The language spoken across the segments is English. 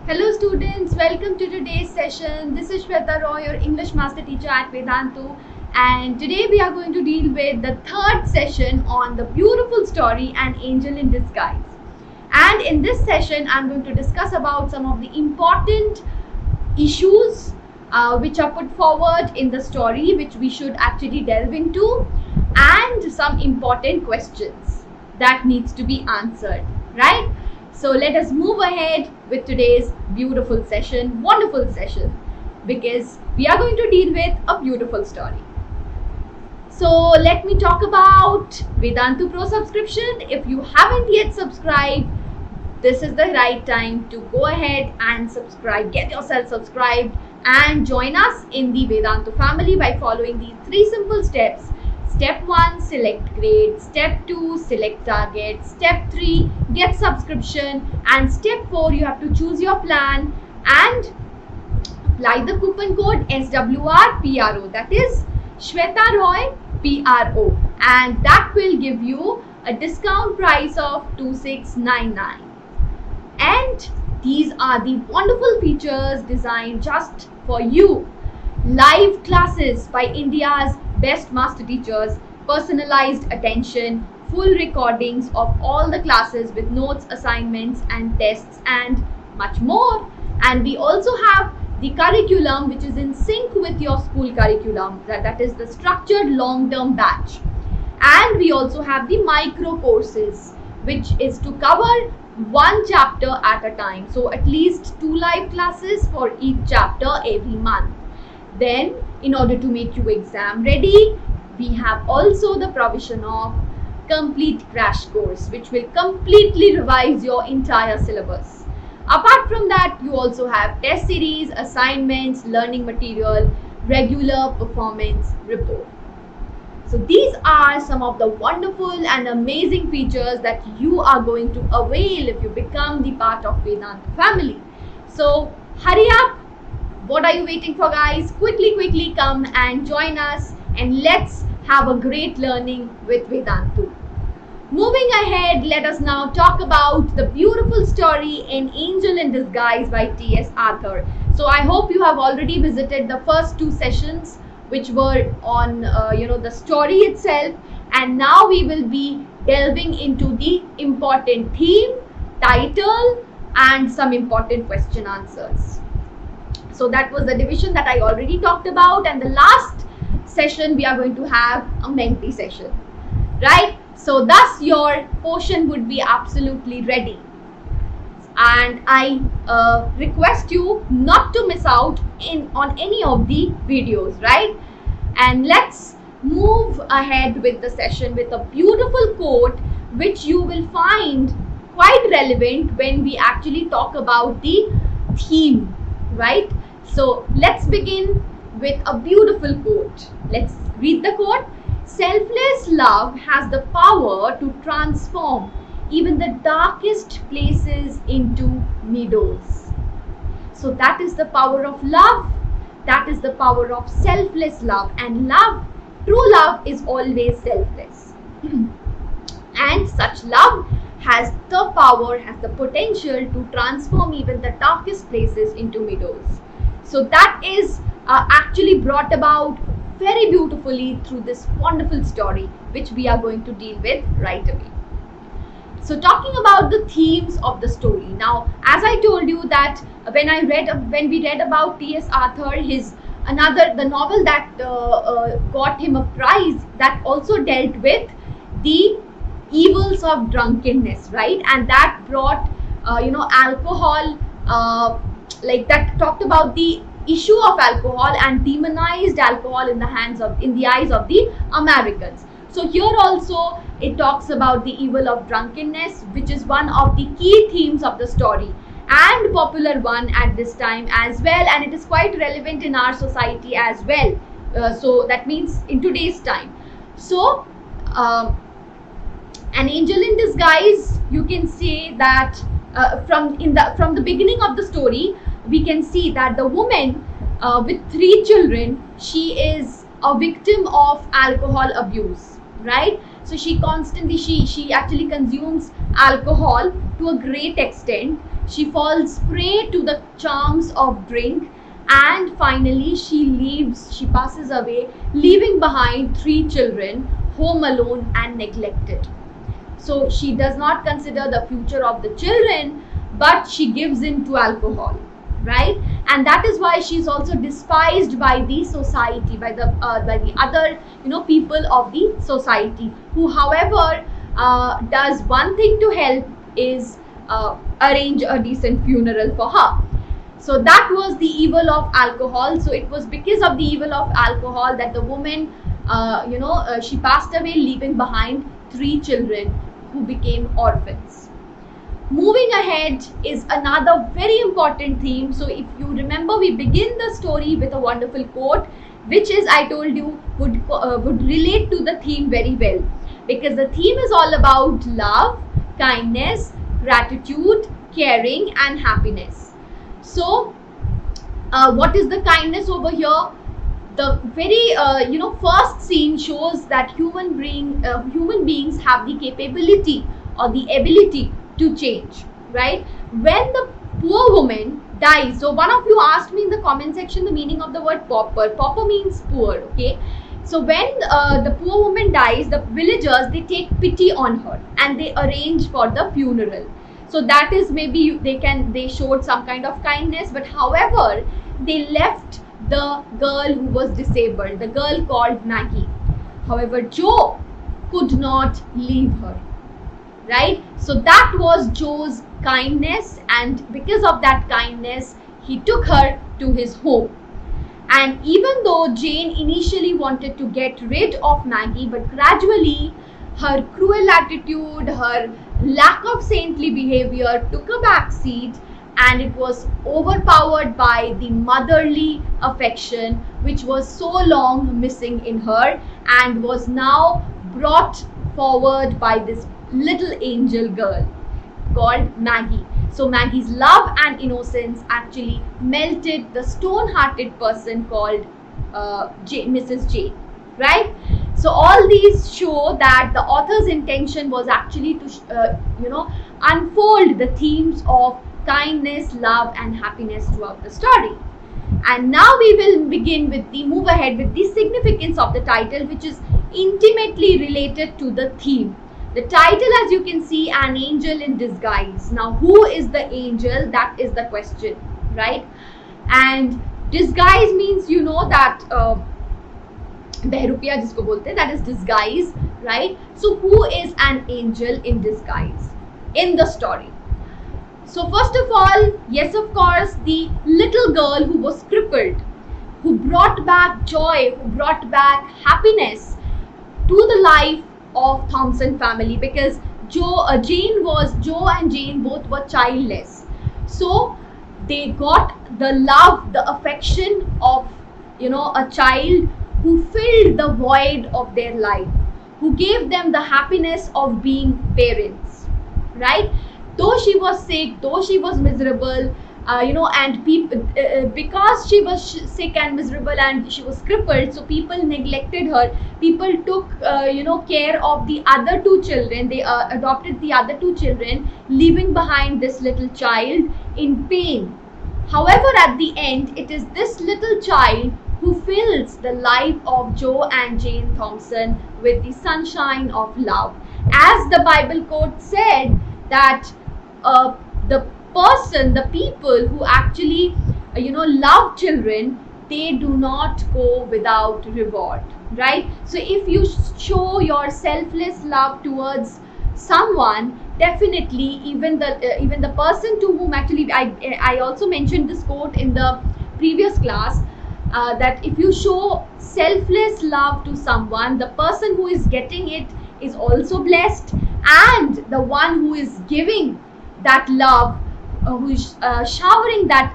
Hello students, welcome to today's session. This is Shweta Roy, your English Master Teacher at Vedantu, and today we are going to deal with the third session on the beautiful story An Angel in Disguise. And in this session, I'm going to discuss about some of the important issues which are put forward in the story, which we should actually delve into, and some important questions that needs to be answered, right? So let us move ahead with today's beautiful session, wonderful session, because we are going to deal with a beautiful story. So let me talk about Vedantu Pro subscription. If you haven't yet subscribed, this is the right time to go ahead and subscribe. Get yourself subscribed and join us in the Vedantu family by following these 3 simple steps. Step 1, select grade. Step 2, select target. Step 3, get subscription. And step 4, you have to choose your plan and apply the coupon code SWRPRO. That is Shweta Roy PRO. And that will give you a discount price of 2699. And these are the wonderful features designed just for you. Live classes by India's best master teachers, personalized attention, full recordings of all the classes with notes, assignments and tests and much more. And we also have the curriculum which is in sync with your school curriculum, that is the structured long-term batch. And we also have the micro courses, which is to cover 1 chapter at a time. So at least 2 live classes for each chapter every month. Then, in order to make you exam ready, we have also the provision of complete crash course, which will completely revise your entire syllabus. Apart from that, you also have test series, assignments, learning material, regular performance report. So these are some of the wonderful and amazing features that you are going to avail if you become the part of Vedantu family. So hurry up. What are you waiting for, guys? Quickly come and join us and let's have a great learning with Vedantu. Moving ahead, let us now talk about the beautiful story An Angel in Disguise by T.S. Arthur. So I hope you have already visited the first 2 sessions which were on the story itself, and now we will be delving into the important theme, title and some important question answers. So that was the division that I already talked about, and the last session we are going to have a Menti session, right? So thus your portion would be absolutely ready. And I request you not to miss out on any of the videos, right? And let's move ahead with the session with a beautiful quote which you will find quite relevant when we actually talk about the theme, right? So let's begin with a beautiful quote. Let's read the quote. Selfless love has the power to transform even the darkest places into meadows. So that is the power of love. That is the power of selfless love. And love, true love, is always selfless. And such love has the power, has the potential to transform even the darkest places into meadows. So that is actually brought about very beautifully through this wonderful story which we are going to deal with right away. So talking about the themes of the story. Now, as I told you that when we read about T.S. Arthur, the novel that got him a prize, that also dealt with the evils of drunkenness, right? And that brought alcohol, that talked about the issue of alcohol and demonized alcohol in the eyes of the Americans. So here also it talks about the evil of drunkenness, which is one of the key themes of the story and popular one at this time as well, and it is quite relevant in our society as well. So that means in today's time. So An Angel in Disguise, you can say that from the beginning of the story, we can see that the woman with 3 children, she is a victim of alcohol abuse, right? So she actually consumes alcohol to a great extent, She falls prey to the charms of drink, and finally she passes away, leaving behind 3 children, home alone and neglected. So she does not consider the future of the children, but she gives in to alcohol, right? And that is why she's also despised by the society, by the other people of the society, who however does one thing to help, is arrange a decent funeral for her. So that was the evil of alcohol. So it was because of the evil of alcohol that the woman she passed away, leaving behind 3 children who became orphans. Moving ahead is another very important theme. So if you remember, we begin the story with a wonderful quote, which is, I told you, would relate to the theme very well, because the theme is all about love, kindness, gratitude, caring and happiness. So what is the kindness over here? The very first scene shows that human beings have the capability or the ability to change, right? When the poor woman dies, so one of you asked me in the comment section the meaning of the word pauper. Pauper means poor, okay? So when the poor woman dies, the villagers, they take pity on her and they arrange for the funeral. So that is, maybe they showed some kind of kindness, but however they left the girl who was disabled, the girl called Maggie. However, Joe could not leave her, right? So that was Joe's kindness, and because of that kindness, he took her to his home. And even though Jane initially wanted to get rid of Maggie, but gradually her cruel attitude, her lack of saintly behavior took a back seat, and it was overpowered by the motherly affection which was so long missing in her, and was now brought forward by this little angel girl called Maggie. So Maggie's love and innocence actually melted the stone-hearted person called Mrs. Jane, right? So all these show that the author's intention was actually to unfold the themes of kindness, love and happiness throughout the story. And now we will move ahead with the significance of the title, which is intimately related to the theme. The title, as you can see, An Angel in Disguise. Now, who is the angel? That is the question, right? And disguise means, that behrupiya jisko bolte, that is disguise, right? So who is an angel in disguise in the story? So first of all, yes, of course, the little girl who was crippled, who brought back joy, who brought back happiness to the life of Thompson family, because Joe and Jane both were childless. So they got the love, the affection of a child who filled the void of their life, who gave them the happiness of being parents, right? Though she was sick, though she was miserable, and people, because she was sick and miserable and she was crippled, so people neglected her. People took, care of the other 2 children. They adopted the other 2 children, leaving behind this little child in pain. However, at the end, it is this little child who fills the life of Joe and Jane Thompson with the sunshine of love. As the Bible quote said, that the people who actually love children, they do not go without reward, right? So if you show your selfless love towards someone, definitely even the person to whom actually I also mentioned this quote in the previous class, that if you show selfless love to someone, the person who is getting it is also blessed, and the one who is giving that love, who is showering that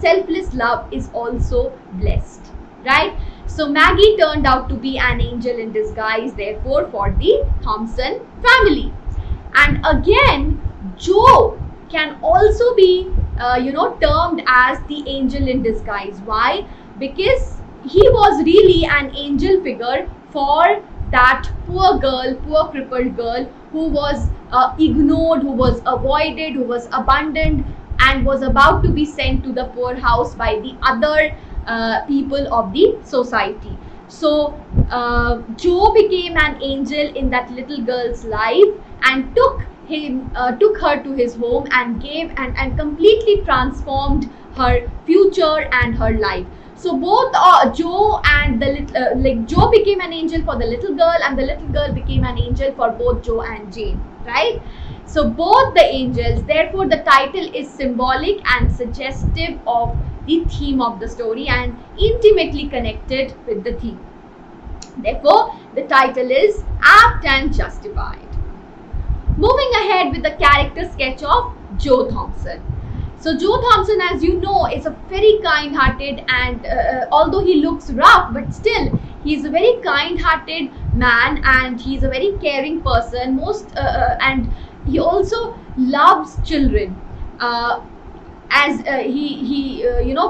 selfless love, is also blessed, right? So Maggie turned out to be an angel in disguise, therefore, for the Thompson family. And again, Joe can also be termed as the angel in disguise. Why? Because he was really an angel figure for that poor girl, poor crippled girl, who was ignored, who was avoided, who was abandoned, and was about to be sent to the poorhouse by the other people of the society. So Joe became an angel in that little girl's life and took her to his home and gave and completely transformed her future and her life. So both Joe and Joe became an angel for the little girl, and the little girl became an angel for both Joe and Jane, right? So both the angels, therefore the title is symbolic and suggestive of the theme of the story and intimately connected with the theme. Therefore, the title is apt and justified. Moving ahead with the character sketch of Joe Thompson. So Joe Thompson, as you know, is a very kind-hearted, and although he looks rough, but still he's a very kind-hearted man, and he's a very caring person. And he also loves children.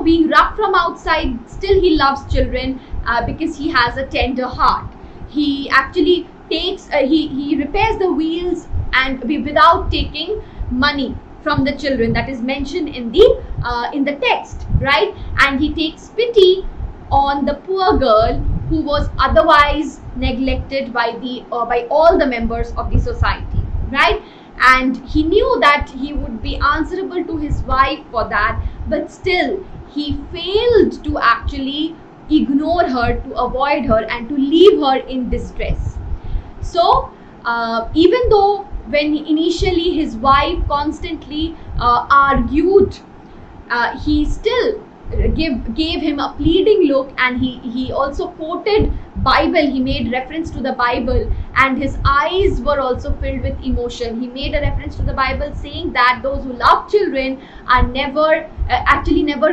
Being rough from outside, still he loves children because he has a tender heart. He actually he repairs the wheels and without taking money from the children, that is mentioned in the text, right? And he takes pity on the poor girl who was otherwise neglected by all the members of the society, right? And he knew that he would be answerable to his wife for that, but still he failed to actually ignore her, to avoid her, and to leave her in distress. So even though when initially his wife constantly argued, he still gave him a pleading look, and he also quoted Bible. He made reference to the Bible, and his eyes were also filled with emotion. He made a reference to the Bible saying that those who love children are never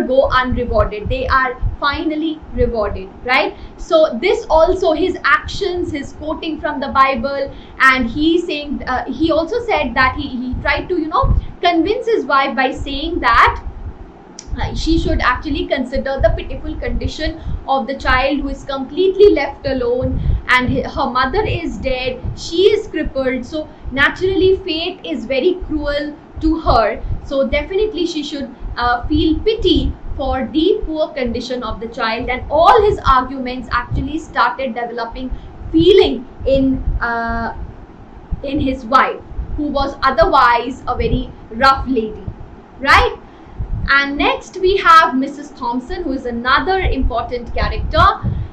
go unrewarded. They are finally rewarded, right? So this also, his actions, his quoting from the Bible, and he also said that he tried to convince his wife by saying that she should actually consider the pitiful condition of the child who is completely left alone, and her mother is dead, she is crippled, so naturally fate is very cruel to her. So definitely she should feel pity for the poor condition of the child. And all his arguments actually started developing feeling in his wife, who was otherwise a very rough lady, right? And next we have Mrs. Thompson, who is another important character.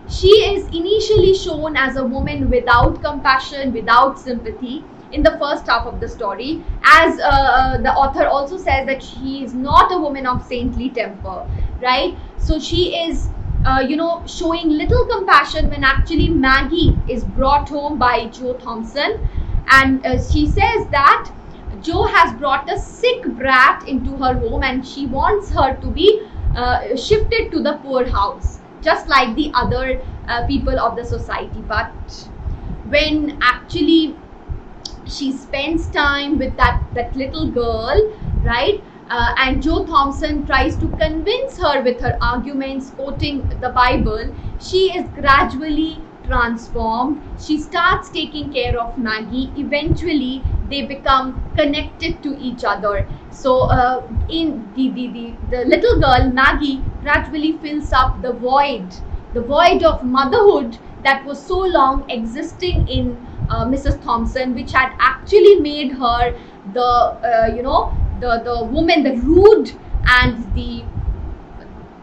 She is initially shown as a woman without compassion, without sympathy in the first half of the story. As the author also says that she is not a woman of saintly temper, right? So she is showing little compassion when actually Maggie is brought home by Joe Thompson, and she says that Joe has brought a sick brat into her home, and she wants her to be shifted to the poorhouse, just like the other people of the society. But when actually she spends time with that little girl, right? And Joe Thompson tries to convince her with her arguments, quoting the Bible, she is gradually transformed. She starts taking care of Maggie. Eventually they become connected to each other. So in the little girl Maggie gradually fills up the void of motherhood that was so long existing in Mrs. Thompson, which had actually made her the woman, the rude, and the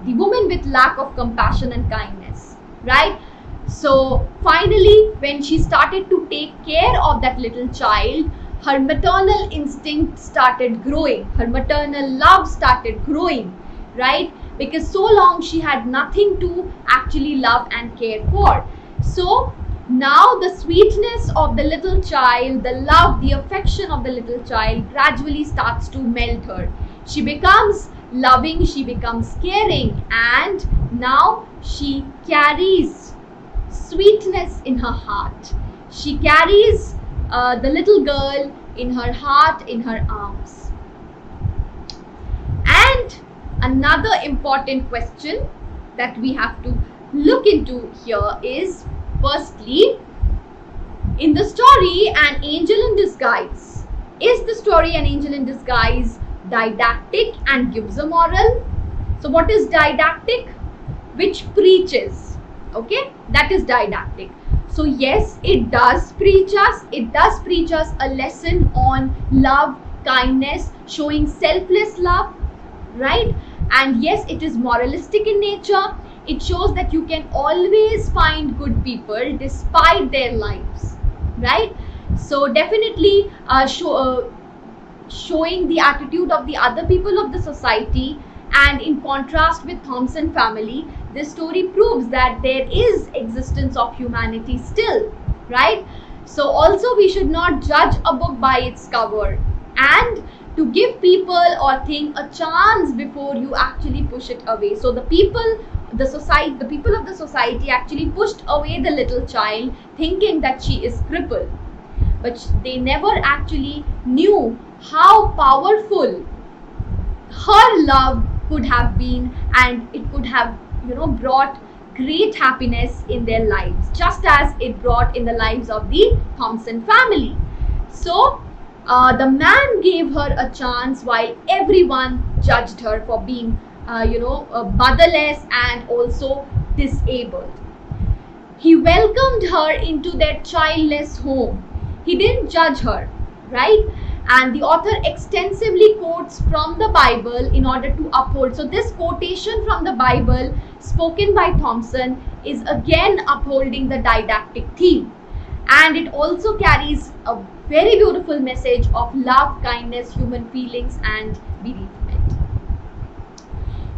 woman with lack of compassion and kindness, right? So finally, when she started to take care of that little child, her maternal instinct started growing, her maternal love started growing, right? Because so long she had nothing to actually love and care for. So now the sweetness of the little child, the love, the affection of the little child gradually starts to melt her. She becomes loving, she becomes caring, and now she carries sweetness in her heart. She carries the little girl in her heart, in her arms. And another important question that we have to look into here is, firstly, In the story, An Angel in Disguise. Is the story An Angel in Disguise didactic and gives a moral? So what is didactic? Which preaches. Okay, that is didactic. So yes, it does preach us. It does preach us a lesson on love, kindness, showing selfless love, right? And yes, it is moralistic in nature. It shows that you can always find good people despite their lives, right? So definitely showing the attitude of the other people of the society. And in contrast with Thompson family, this story proves that there is existence of humanity still, right? So also we should not judge a book by its cover, and to give people or thing a chance before you actually push it away. So the people of the society actually pushed away the little child thinking that she is crippled, but they never actually knew how powerful her love could have been, and it could have brought great happiness in their lives, just as it brought in the lives of the Thompson family. So the man gave her a chance while everyone judged her for being motherless and also disabled. He welcomed her into their childless home. He didn't judge her, right? And the author extensively quotes from the Bible in order to uphold. So this quotation from the Bible spoken by Thompson is again upholding the didactic theme. And it also carries a very beautiful message of love, kindness, human feelings, and bereavement.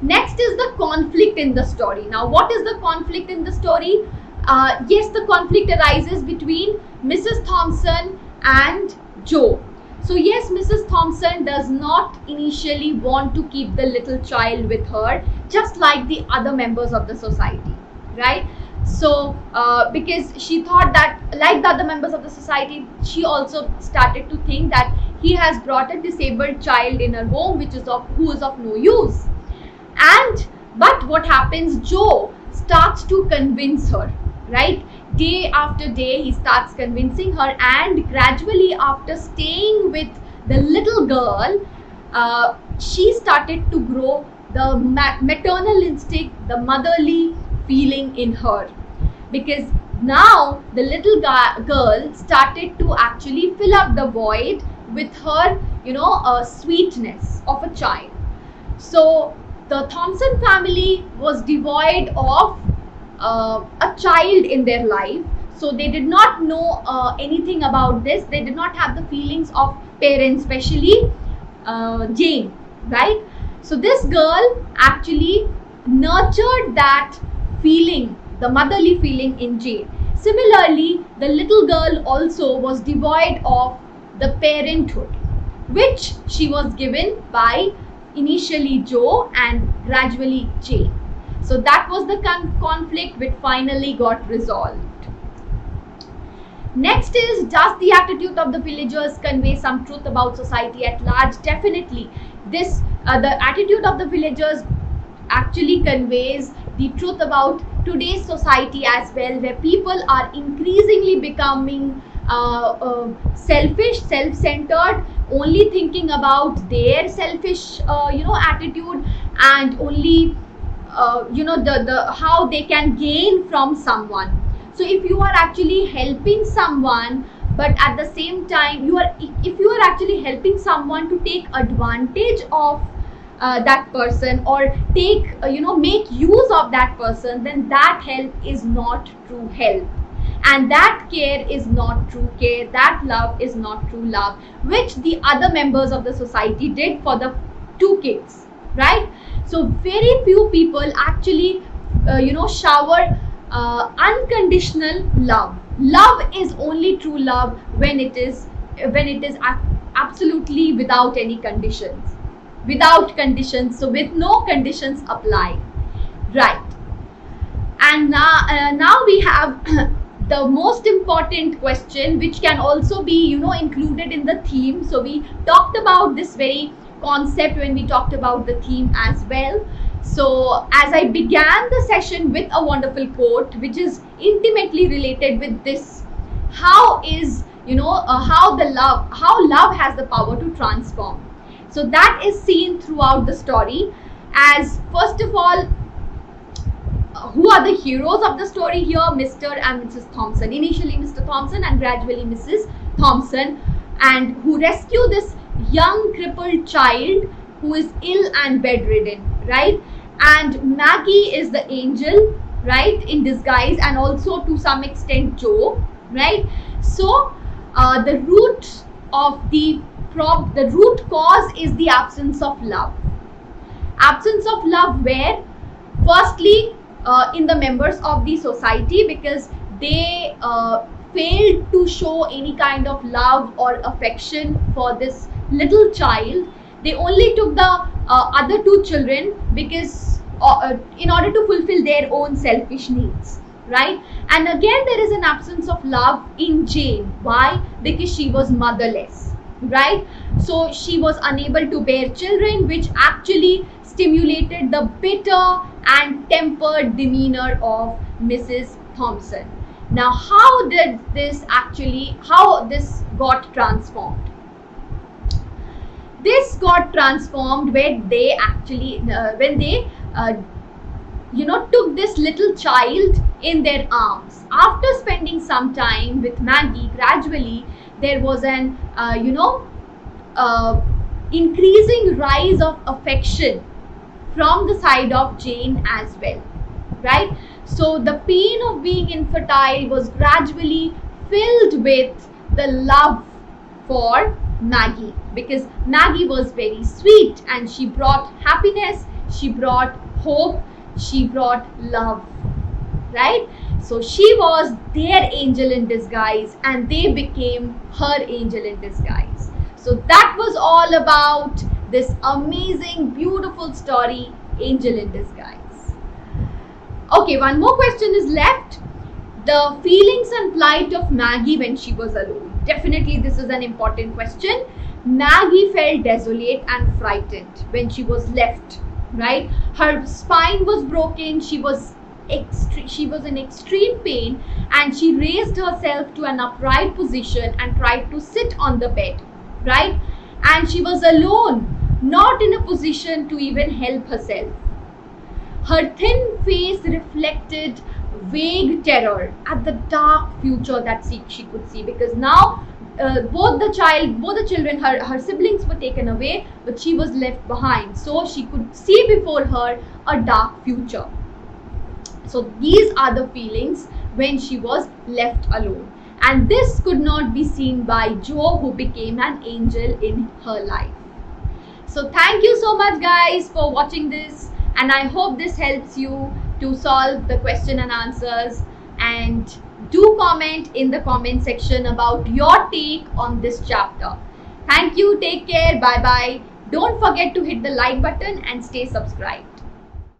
Next is the conflict in the story. Now, what is the conflict in the story? Yes, the conflict arises between Mrs. Thompson and Joe. So yes, Mrs. Thompson does not initially want to keep the little child with her, just like the other members of the society, right? So because she thought that, like the other members of the society, she also started to think that he has brought a disabled child in her home, who is of no use. But what happens? Joe starts to convince her, right? Day after day, he starts convincing her, and gradually, after staying with the little girl, she started to grow the maternal instinct, the motherly feeling in her, because now the little girl started to actually fill up the void with her, sweetness of a child. So the Thompson family was devoid of a child in their life, so they did not know anything about this. They did not have the feelings of parents, especially Jane, right? So this girl actually nurtured that feeling, the motherly feeling in Jane. Similarly, the little girl also was devoid of the parenthood, which she was given by initially Joe and gradually Jane. So that was the conflict which finally got resolved. Next is, does the attitude of the villagers convey some truth about society at large? Definitely. The attitude of the villagers actually conveys the truth about today's society as well, where people are increasingly becoming selfish, self-centered, only thinking about their selfish attitude, and only the how they can gain from someone. So if you are actually helping someone, but at the same time if you are actually helping someone to take advantage of that person, or make use of that person, then that help is not true help, and that care is not true care, that love is not true love, which the other members of the society did for the two kids, right? So very few people actually shower unconditional love. Love is only true love when it is absolutely without any conditions, so with no conditions apply, right? And now we have the most important question, which can also be included in the theme. So we talked about this very concept when we talked about the theme as well. So as I began the session with a wonderful quote, which is intimately related with this how is, how love has the power to transform. So that is seen throughout the story. As first of all, who are the heroes of the story here? Mr. and Mrs. Thompson. Initially Mr. Thompson and gradually Mrs. Thompson, and who rescue this young crippled child who is ill and bedridden, right? And Maggie is the angel, right, in disguise, and also to some extent Joe, right? So the root of the root cause is the absence of love. Absence of love where? Firstly, in the members of the society, because they failed to show any kind of love or affection for this little child. They only took the other two children because in order to fulfill their own selfish needs, right? And again, there is an absence of love in Jane. Why? Because she was motherless, right? So she was unable to bear children, which actually stimulated the bitter and tempered demeanor of Mrs. Thompson. Now, how this got transformed? This got transformed when they actually, took this little child in their arms. After spending some time with Maggie, gradually there was an, increasing rise of affection from the side of Jane as well, right? So the pain of being infertile was gradually filled with the love for Maggie, because Maggie was very sweet and she brought happiness, she brought hope, she brought love, right? So she was their angel in disguise and they became her angel in disguise. So that was all about this amazing, beautiful story, Angel in Disguise. Okay, one more question is left. The feelings and plight of Maggie when she was alone. Definitely this is an important question. Maggie felt desolate and frightened when she was left, right? Her spine was broken, she was in extreme pain, and she raised herself to an upright position and tried to sit on the bed, right? And she was alone, not in a position to even help herself. Her thin face reflected vague terror at the dark future that she could see, because now both the children, her siblings were taken away, but she was left behind. So she could see before her a dark future. So these are the feelings when she was left alone. And this could not be seen by Joe, who became an angel in her life. So thank you so much guys for watching this, and I hope this helps you to solve the question and answers. And do comment in the comment section about your take on this chapter. Thank you, take care, bye bye. Don't forget to hit the like button and stay subscribed.